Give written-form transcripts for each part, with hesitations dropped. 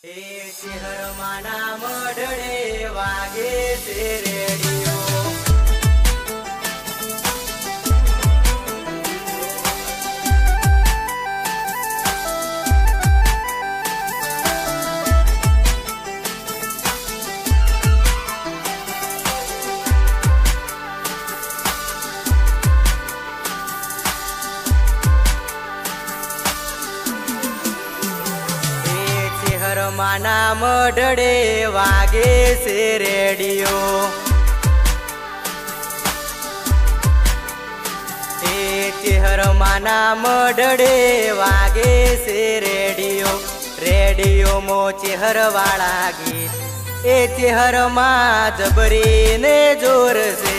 શહેર માના મઢડે વાગે છે રેડિયો. માના મઢડે વાગે છે રેડિયો. ચેહર માના મઢડે વાગે છે રેડિયો. રેડિયો મો ચેહર વાળા ગીત એ ચેહર માં જબરીને જોર છે.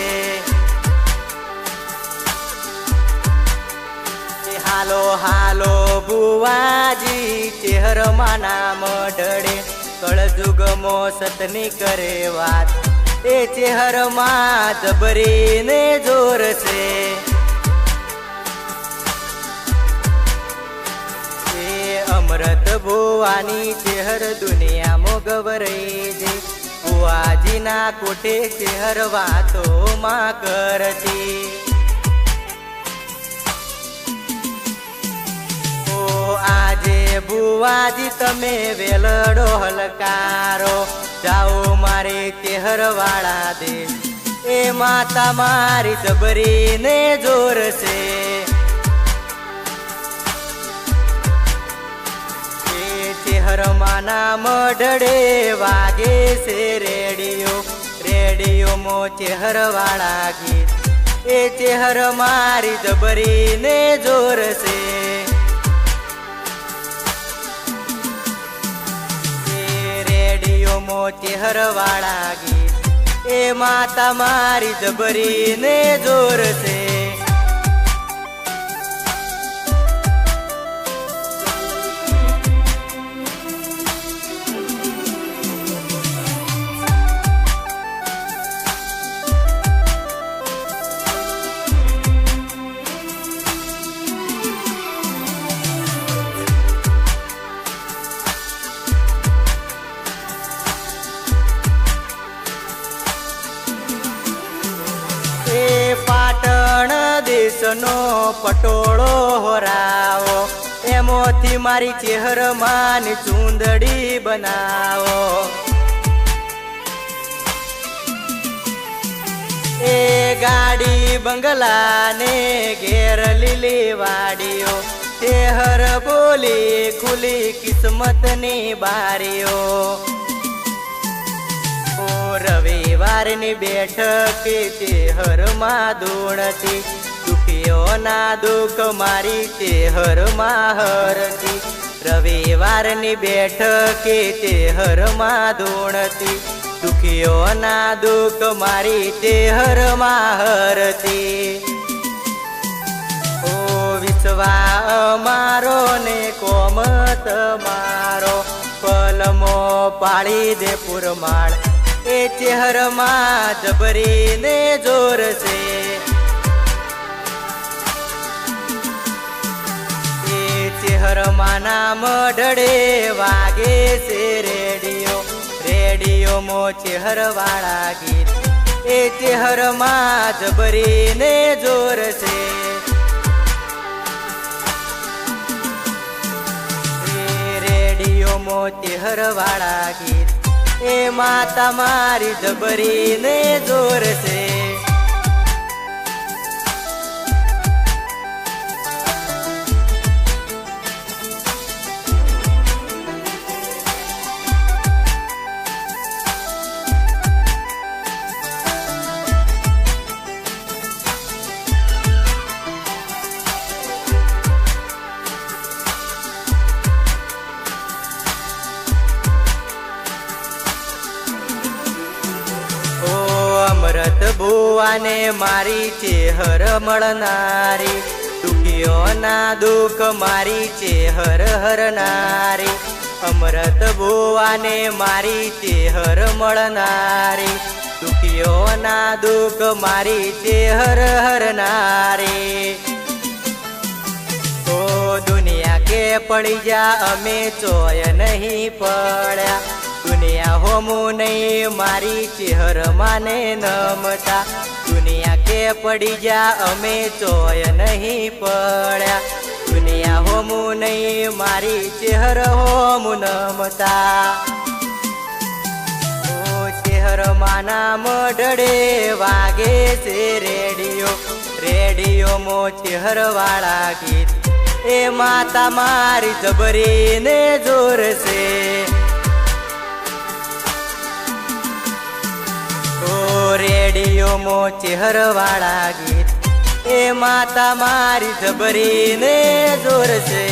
હાલો હાલો બુવાજી ચેહર માના મઢડે કળજુગ મો સતની કરે વાત એ ચેહર માં જબરીને જોર છે. એ અમૃત બુવાની ચેહર દુનિયામાં ગવરાઈ જે બુવાજીના કોઠે ચેહર વાતો માં કરતી. આજે બુવાજી તમે વેલડો હલકારો જાઓ મારે ચેહર વાળા દે એ માતા મારી જબરીને જોર છે. એ ચેહર માના મઢડે વાગે છે રેડિયો. રેડિયો મો ચેહર વાળા ગીત એ ચેહર મારી જબરીને જોર છે. મો ચેહર વાળા ગીત એ માતા મારી જબરીને જોર છે. પાટણ દેશનો પટોળો હોરાવો એમોથી મારી ચેહર માની ચૂંદડી બનાવો. એ ગાડી બંગલાને ઘેર લીલી વાડીઓ ચેહર બોલી ખુલી કિસ્મતની બારીઓ. રવિવારની બેઠક ચેહર માં ધૂણતી દુખીઓના દુઃખ મારી ચેહર માં હરતી. રવિવારની બેઠક ચેહર માં ધૂણતી દુખીઓના દુઃખ મારી ચેહર માં હરતી. ઓ વિશ્વા મારો ને કોમત મારો પલમો પાડી દે પુરમાળ એ ચેહર માં જબરીને જોર છે. એ ચેહર માના મઢડે વાગે છે રેડિયો. રેડિયો મો ચેહર વાળા ગીત એ ચેહર માં જબરીને જોર છે. રેડિયો મો ચેહર વાળા ગીત એ માતા મારી જબરીને જોર છે. અમૃત બુવાને મારી ચેહર મળનારી દુખીઓના દુઃખ મારી ચેહર હરનારી. અમૃત બુવાને મારી ચેહર મળનારી દુખીઓના દુઃખ મારી ચેહર હરનારી. ઓ ઓ દુનિયા કે પડી જા અમે ચોય નહીં પડ્યા દુનિયા હોમું નહીં મારી ચહેર માને નમતા દુનિયા કે પડી જા અમે ચોય નહીં પડ્યા દુનિયા હોમું નહીં મારી ચહેર હોમું નમતા ઓ ચહેર માના મઢડે વાગે છે રેડિયો રેડિયો મો ચહેર વાળા ગીત એ માતા મારી જબરીને જોર છે ઓ રેડિયો મો ચહેર વાળા ગીત એ માતા મારી જબરીને જોર છે